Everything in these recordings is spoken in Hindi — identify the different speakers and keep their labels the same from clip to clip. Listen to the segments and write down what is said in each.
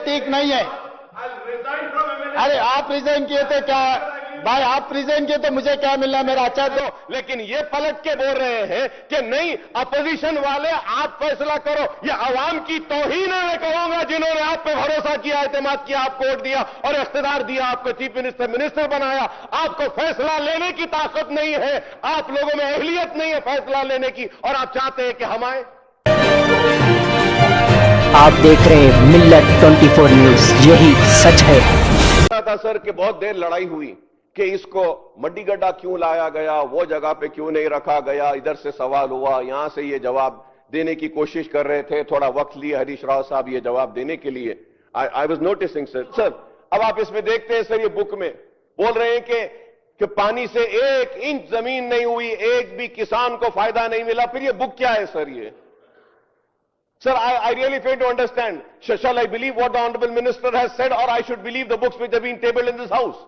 Speaker 1: ठीक नहीं है। अरे आप रिजाइन किए थे क्या भाई? आप रिजाइन किए तो मुझे क्या मिलना, मेरा अच्छा तो।
Speaker 2: लेकिन ये पलट के बोल रहे हैं कि नहीं, अपोजिशन वाले आप फैसला करो। ये अवाम की तौहीन है, मैं कहूंगा, जिन्होंने आप पे भरोसा किया, एतमाद किया, आपको वोट दिया और इख्तियार दिया, आपको चीफ मिनिस्टर बनाया। आपको फैसला लेने की ताकत नहीं है, आप लोगों में अहलियत नहीं है फैसला लेने की, और आप चाहते हैं कि हम आए।
Speaker 3: आप देख रहे हैं मिल्लत 24 न्यूज, यही सच है।
Speaker 2: था सर कि बहुत देर लड़ाई हुई कि इसको मड्डीगड्ढा क्यों लाया गया, वो जगह पे क्यों नहीं रखा गया। इधर से सवाल हुआ, यहां से ये जवाब देने की कोशिश कर रहे थे। थोड़ा वक्त लिया हरीश राव साहब ये जवाब देने के लिए। I was noticing sir. अब आप इसमें देखते हैं सर, ये बुक में बोल रहे हैं कि पानी से 1 इंच जमीन नहीं हुई, एक भी किसान को फायदा नहीं मिला। फिर ये बुक क्या है सर? ये Sir, I really fail to understand. Shall I believe what the Honorable Minister has said, or I should believe the books which have been tabled in this house?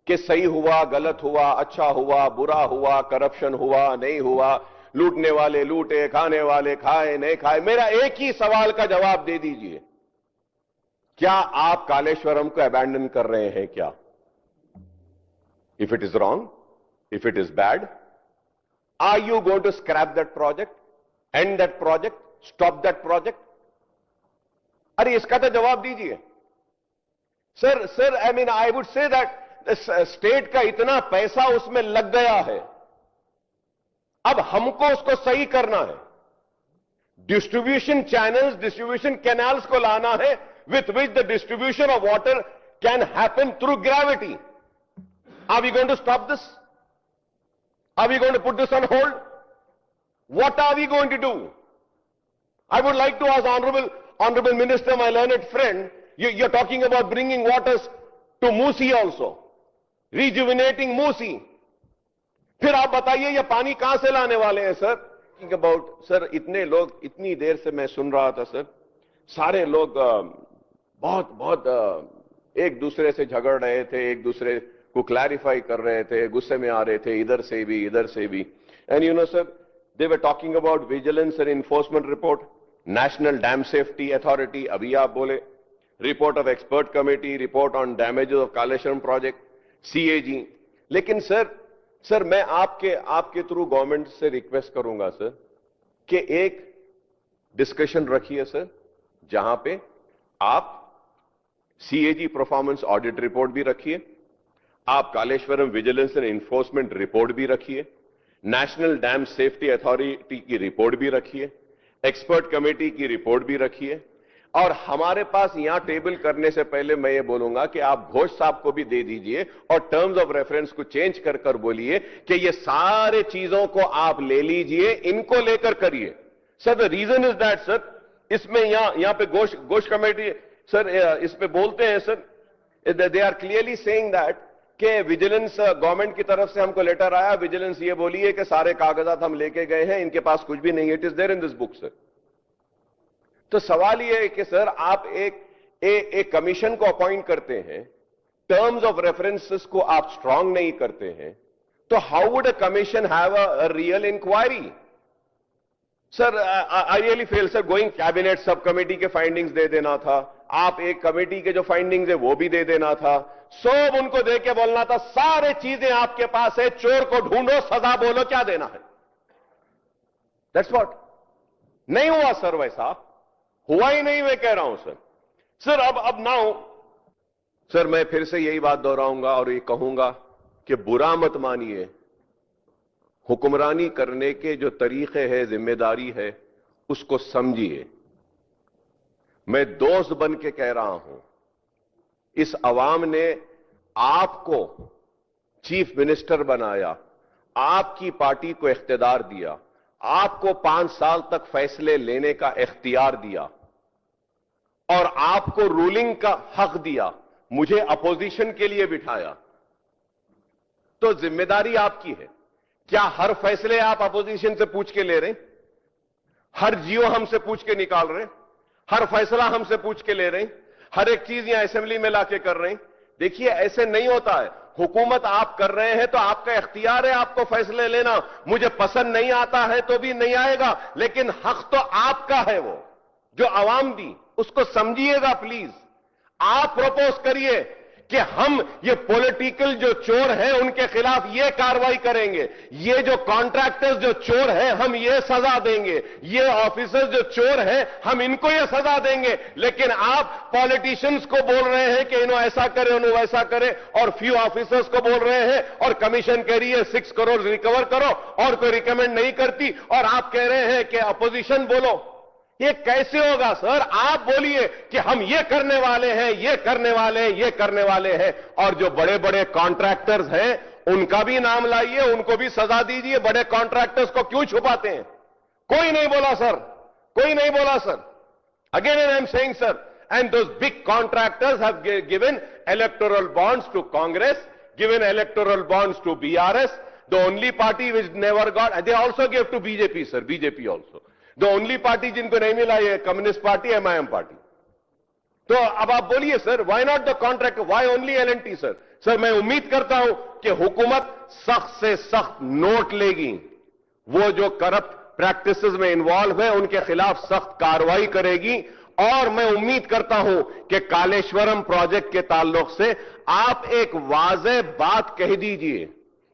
Speaker 2: कि सही हुआ, गलत हुआ, अच्छा हुआ, बुरा हुआ, करप्शन हुआ, नहीं हुआ, लूटने वाले लूटे, खाने वाले खाए, नहीं खाए। मेरा एक ही सवाल का जवाब दे दीजिए, क्या आप कालेश्वरम को अबैंडन कर रहे हैं क्या? If it is wrong, if it is bad, are you going to scrap that project, end that project? Stop that project? अरे इसका तो जवाब दीजिए sir. I mean I would say that state का इतना पैसा उसमें लग गया है, अब हमको उसको सही करना है। डिस्ट्रीब्यूशन चैनल्स, डिस्ट्रीब्यूशन कैनाल्स को लाना है with which the distribution of water can happen through gravity. Are we going to stop this? Are we going to put this on hold? What are we going to do? I would like to ask Honorable Minister, my learned friend, you're talking about bringing waters to Musi also, rejuvenating Musi. फिर आप बताइए ये पानी कहां से लाने वाले हैं सर? Think about सर, इतने लोग, इतनी देर से मैं सुन रहा था सर, सारे लोग बहुत एक दूसरे से झगड़ रहे थे, एक दूसरे को क्लैरिफाई कर रहे थे, गुस्से में आ रहे थे, इधर से भी इधर से भी। And you know sir, they were talking about vigilance and enforcement report, National Dam Safety Authority, अभी आप बोले, report of expert committee, report on damages of Kaleshwaram project, CAG। लेकिन सर मैं आपके थ्रू गवर्नमेंट से रिक्वेस्ट करूंगा सर कि एक डिस्कशन रखिए सर, जहां पे आप CAG परफॉर्मेंस ऑडिट रिपोर्ट भी रखिए, आप Kaleshwaram vigilance and enforcement report भी रखिए, नेशनल डैम सेफ्टी अथॉरिटी की रिपोर्ट भी रखिए, एक्सपर्ट कमेटी की रिपोर्ट भी रखिए। और हमारे पास यहां टेबल करने से पहले मैं ये बोलूंगा कि आप घोष साहब को भी दे दीजिए और टर्म्स ऑफ रेफरेंस को चेंज कर बोलिए कि ये सारे चीजों को आप ले लीजिए, इनको लेकर करिए। Sir the reason is that sir, इसमें यहां पे घोष कमेटी सर इसमें बोलते हैं sir, they are clearly saying that कि विजिलेंस गवर्नमेंट की तरफ से हमको लेटर आया, विजिलेंस ये बोली है कि सारे कागजात हम लेके गए हैं, इनके पास कुछ भी नहीं है। It is there in this book sir. तो सवाल ये है कि सर आप एक कमीशन को अपॉइंट करते हैं, टर्म्स ऑफ रेफरेंसेस को आप स्ट्रांग नहीं करते हैं, तो how would a commission have a real inquiry? Sir I really feel sir. Going cabinet sub committee के फाइंडिंग्स दे देना था, आप एक कमेटी के जो फाइंडिंग्स है वो भी दे देना था, सब उनको दे के बोलना था सारे चीजें आपके पास है, चोर को ढूंढो, सजा बोलो, क्या देना है। That's what. नहीं हुआ सर, वैसा हुआ ही नहीं, मैं कह रहा हूं सर। अब नाउ सर मैं फिर से यही बात दोहराऊंगा और ये कहूंगा कि बुरा मत मानिए, हुक्मरानी करने के जो तरीके हैं, जिम्मेदारी है, उसको समझिए। मैं दोस्त बन के कह रहा हूं, इस अवाम ने आपको चीफ मिनिस्टर बनाया, आपकी पार्टी को इख्तियार दिया, आपको 5 साल तक फैसले लेने का इख्तियार दिया और आपको रूलिंग का हक दिया, मुझे अपोजिशन के लिए बिठाया, तो जिम्मेदारी आपकी है। क्या हर फैसले आप अपोजिशन से पूछ के ले रहे हैं? हर जियो हमसे पूछ के निकाल रहे हैं? हर फैसला हमसे पूछ के ले रहे हैं? हर एक चीज यहां असेंबली में लाके कर रहे हैं? देखिए ऐसे नहीं होता है। हुकूमत आप कर रहे हैं तो आपका इख्तियार है आपको फैसले लेना। मुझे पसंद नहीं आता है तो भी नहीं आएगा, लेकिन हक तो आपका है, वो जो अवाम दी, उसको समझिएगा प्लीज। आप प्रपोज करिए कि हम ये पॉलिटिकल जो चोर हैं उनके खिलाफ ये कार्रवाई करेंगे, ये जो कॉन्ट्रैक्टर्स जो चोर हैं हम ये सजा देंगे, ये ऑफिसर्स जो चोर हैं हम इनको ये सजा देंगे। लेकिन आप पॉलिटिशियंस को बोल रहे हैं कि इन्हों ऐसा करे उन्होंने वैसा करे, और फ्यू ऑफिसर्स को बोल रहे हैं, और कमीशन कह रही है 6 करोड़ रिकवर करो और कोई रिकमेंड नहीं करती, और आप कह रहे हैं कि अपोजिशन बोलो। ये कैसे होगा सर? आप बोलिए कि हम ये करने वाले हैं, ये करने वाले हैं, ये करने वाले हैं, और जो बड़े बड़े कॉन्ट्रैक्टर्स हैं उनका भी नाम लाइए, उनको भी सजा दीजिए। बड़े कॉन्ट्रैक्टर्स को क्यों छुपाते हैं? कोई नहीं बोला सर, कोई नहीं बोला sir. Again I am saying sir, and those big contractors have given electoral bonds to Congress, given electoral bonds to BRS, the only party which never got, they also gave to BJP sir, BJP also. The only party जिनको नहीं मिला ये कम्युनिस्ट पार्टी, MIM पार्टी। तो अब आप बोलिए sir, why not the contract, why only L&T sir? Sir मैं उम्मीद करता हूं कि हुकूमत सख्त से सख्त नोट लेगी, वो जो करप्ट प्रैक्टिसेस में इन्वॉल्व है उनके खिलाफ सख्त कार्रवाई करेगी, और मैं उम्मीद करता हूं कि कालेश्वरम प्रोजेक्ट के ताल्लुक से आप एक वाज़ेह बात कह दीजिए।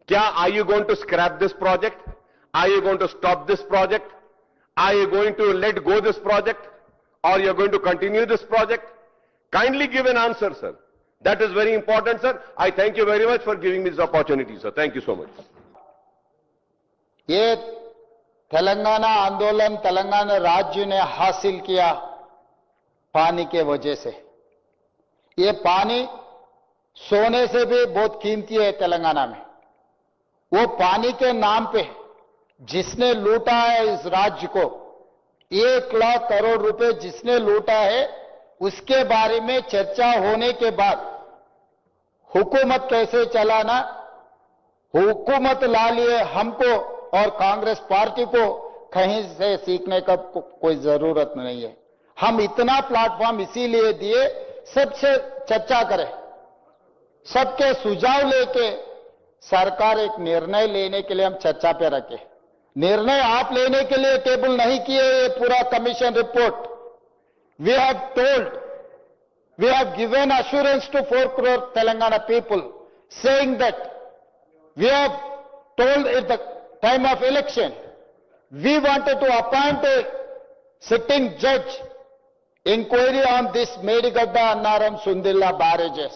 Speaker 2: क्या are you going to scrap this project? Are you going to stop this project? Are you going to let go this project, or you are going to continue this project? Kindly give an answer, sir. That is very important, sir. I thank you very much for giving me this opportunity, sir. Thank you so much.
Speaker 1: ये तेलंगाना आंदोलन तेलंगाना राज्य ने हासिल किया पानी के वजह से। ये पानी सोने से भी बहुत कीमती है तेलंगाना में। वो पानी के नाम पे जिसने लूटा है इस राज्य को, 1 लाख करोड़ रुपए जिसने लूटा है, उसके बारे में चर्चा होने के बाद हुकूमत कैसे चलाना, हुकूमत ला लिए हमको और कांग्रेस पार्टी को कहीं से सीखने का कोई जरूरत नहीं है। हम इतना प्लेटफॉर्म इसीलिए दिए, सबसे चर्चा करें, सबके सुझाव लेके सरकार एक निर्णय लेने के लिए हम चर्चा पे रखे। निर्णय आप लेने के लिए टेबल नहीं किए ये पूरा commission report. We have told, we have given assurance to 4 crore Telangana people, saying that we have told at the time of election, we wanted to appoint a sitting judge inquiry on this Medigadda Annaram Sundilla barrages.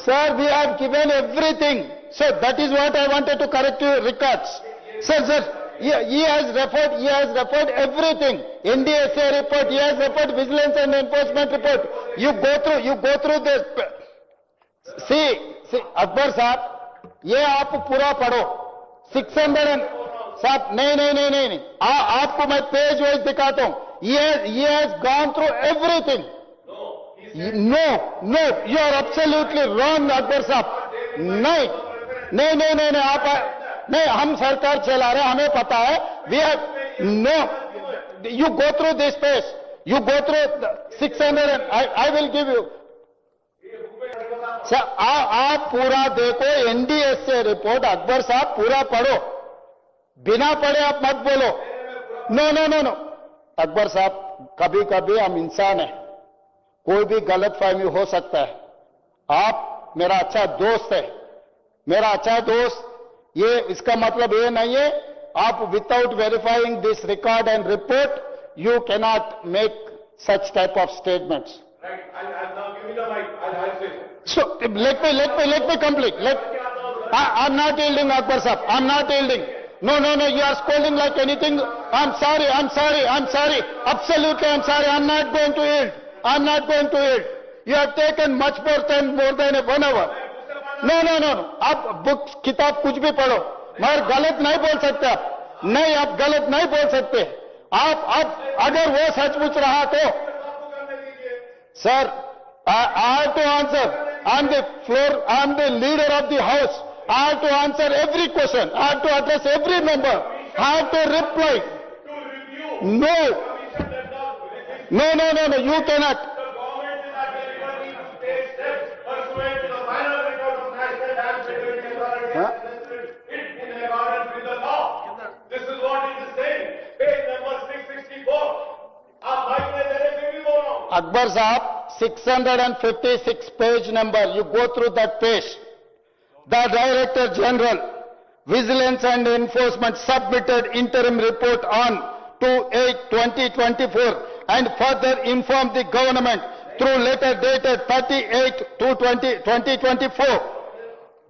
Speaker 1: Sir, we have given everything. So that is what I wanted to correct your records. Sir, he has referred everything. NDSA report, he has referred vigilance and enforcement report. You go through this. See, Akbar साहब, ये आप पूरा पढ़ो। 600 साहब, नहीं, आपको मैं पेज वाइज दिखाता हूँ। He has gone through everything. No, you are absolutely wrong, Akbar साहब। नहीं, आप नहीं, हम सरकार चला रहे, हमें पता है। We have no. You go through this page. You go through 600 and I will give you. Sir, आप पूरा देखो, एनडीएसए रिपोर्ट, अकबर साहब पूरा पढ़ो, बिना पढ़े आप मत बोलो। नो, अकबर साहब, कभी कभी हम इंसान हैं, कोई भी गलत फहमी हो सकता है। आप मेरा अच्छा दोस्त है, मेरा अच्छा दोस्त, ये इसका मतलब ये नहीं है आप without verifying this record and report you cannot make such type of statements. So let me complete. I'm not yielding, Akbar sahab. I'm not yielding. No. You are scolding like anything. I'm sorry. Absolutely, I'm sorry. I'm not going to yield. You have taken much more than 1 hour. No. आप बुक किताब कुछ भी पढ़ो, मगर गलत नहीं बोल सकते आप। नहीं, आप गलत नहीं बोल सकते। आप अगर वो सचमुच रहा तो sir, I have to answer. I'm the floor. I'm the leader of the house. I have to answer every question. I have to address every member. I have to reply. No. You cannot. Huh?
Speaker 2: This is what it is saying. Page number 664. आप भाई मैं तेरे पे भी बोल रहा हूँ।
Speaker 1: अकबर साहब, 656 page number, you go through that page. The Director General, Vigilance and Enforcement submitted interim report on 2/8/2024 and further informed the government through letter dated 30/8/2024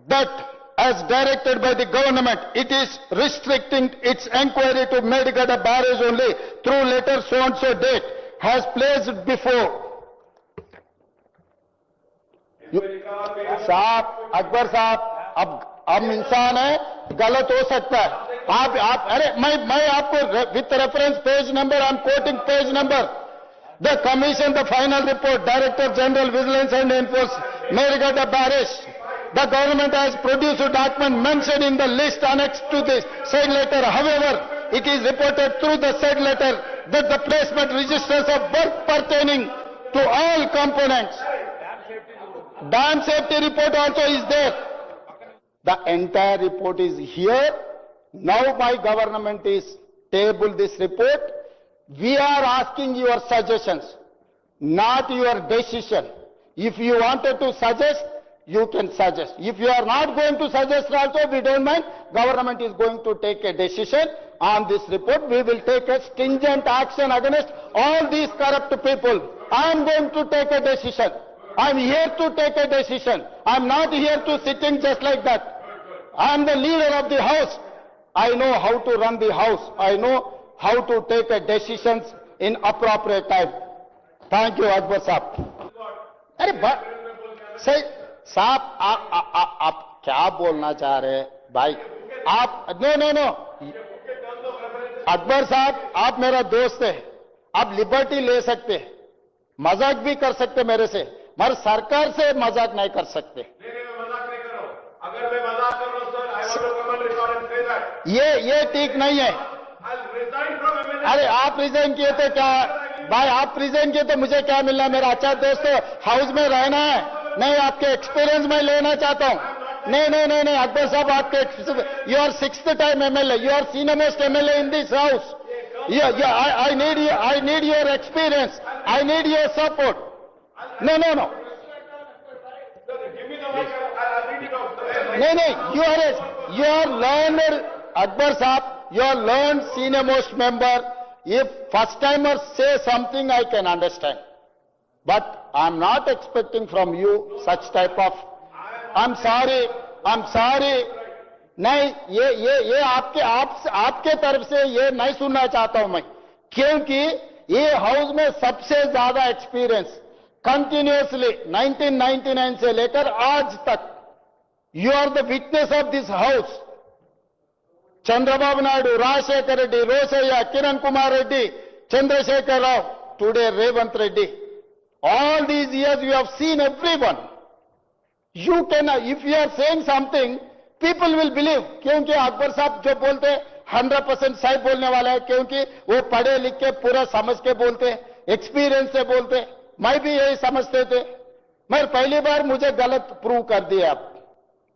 Speaker 1: that as directed by the government, it is restricting its inquiry to Medigada barrage only through letter so and so date has placed before. साहब, अकबर साहब, अब हम इंसान है, गलत हो सकता है. आप अरे मैं आपको with reference page number, I am quoting page number. The commission, the final report, Director General Vigilance and Enforcement, Medigada barrage. The government has produced a document mentioned in the list annexed to this said letter. However, it is reported through the said letter that the placement registers of work pertaining to all components. Dam safety report also is there. The entire report is here. Now my government is tabled this report. We are asking your suggestions, not your decision. If you wanted to suggest, you can suggest. If you are not going to suggest also, we don't mind. Government is going to take a decision on this report. We will take a stringent action against all these corrupt people. I am going to take a decision. I am here to take a decision. I am not here to sitting just like that. I am the leader of the house. I know how to run the house. I know how to take a decisions in appropriate time. Thank you, Akbar Saab. अरे सही साहब, आप क्या बोलना चाह रहे हैं भाई? आप नो अकबर साहब, आप मेरा दोस्त है, आप लिबर्टी ले सकते हैं, मजाक भी कर सकते मेरे से, मगर सरकार से मजाक नहीं कर सकते.
Speaker 2: अगर मैं मजाक कर रहा हूं sir, I want to come on record and say that.
Speaker 1: ये ठीक नहीं है. अरे आप रिजाइन किए तो क्या भाई, आप रिजाइन किए तो मुझे क्या मिलना? मेरा अच्छा दोस्त हाउस में रहना है. नहीं, आपके एक्सपीरियंस मैं लेना चाहता हूं. नहीं अकबर साहब, आपके you are 6th time MLA, you are senior most MLA in this house. I need your experience, I need your support. No नहीं, you are learned, Akbar Saab, you are learned senior most member. If first timers say something, I can understand. But I am not expecting from you such type of, I'm sorry. नहीं, ये आपके तरफ से ये नहीं सुनना चाहता हूं मैं, क्योंकि ये हाउस में सबसे ज्यादा एक्सपीरियंस कंटिन्यूअसली 1999 से लेकर आज तक, you are the witness of this house. Chandrababu Naidu, Rajasekhar Reddy, Rosaiah, Kiran Kumar Reddy, Chandrasekhar Rao, today Revant Reddy. All these years you have seen everyone. You can, if you are saying something, people will believe. क्योंकि अकबर साहब जो बोलते हैं 100% सही बोलने वाला है, क्योंकि वो पढ़े लिख के पूरा समझ के बोलते हैं, एक्सपीरियंस से बोलते हैं. मैं भी यही समझते थे, मगर पहली बार मुझे गलत प्रूव कर दिया. आप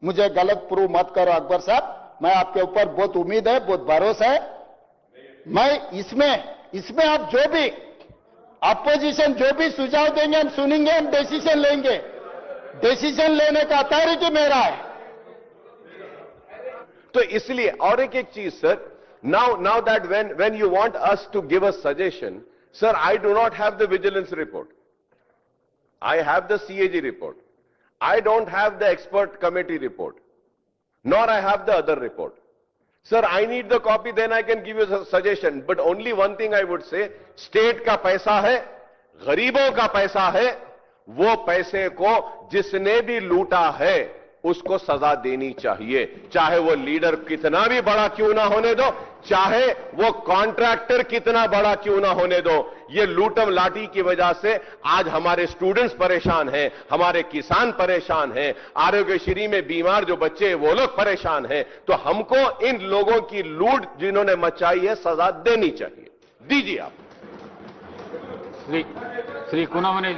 Speaker 1: मुझे गलत प्रूव मत करो अकबर साहब. मैं आपके ऊपर बहुत उम्मीद है, बहुत भरोसा है. मैं इसमें आप जो भी अपोजिशन जो भी सुझाव देंगे हम सुनेंगे, हम डिसीजन लेंगे. डिसीजन लेने का अथॉरिटी मेरा है.
Speaker 2: तो इसलिए और एक चीज sir, now that when you want us to give a suggestion, sir, I do not have the vigilance report. I have the CAG report. I don't have the expert committee report, nor I have the other report. Sir, I need the copy, then I can give you a suggestion. But only one thing I would say, state का पैसा है, गरीबों का पैसा है, वो पैसे को जिसने भी लूटा है उसको सजा देनी चाहिए. चाहे वो लीडर कितना भी बड़ा क्यों ना होने दो, चाहे वो कॉन्ट्रैक्टर कितना बड़ा क्यों ना होने दो. ये लूटम लाठी की वजह से आज हमारे स्टूडेंट्स परेशान हैं, हमारे किसान परेशान हैं, आरोग्यश्री में बीमार जो बच्चे वो लोग परेशान हैं. तो हमको इन लोगों की लूट जिन्होंने मचाई है सजा देनी चाहिए. दीजिए आप.
Speaker 4: श्री कुणामने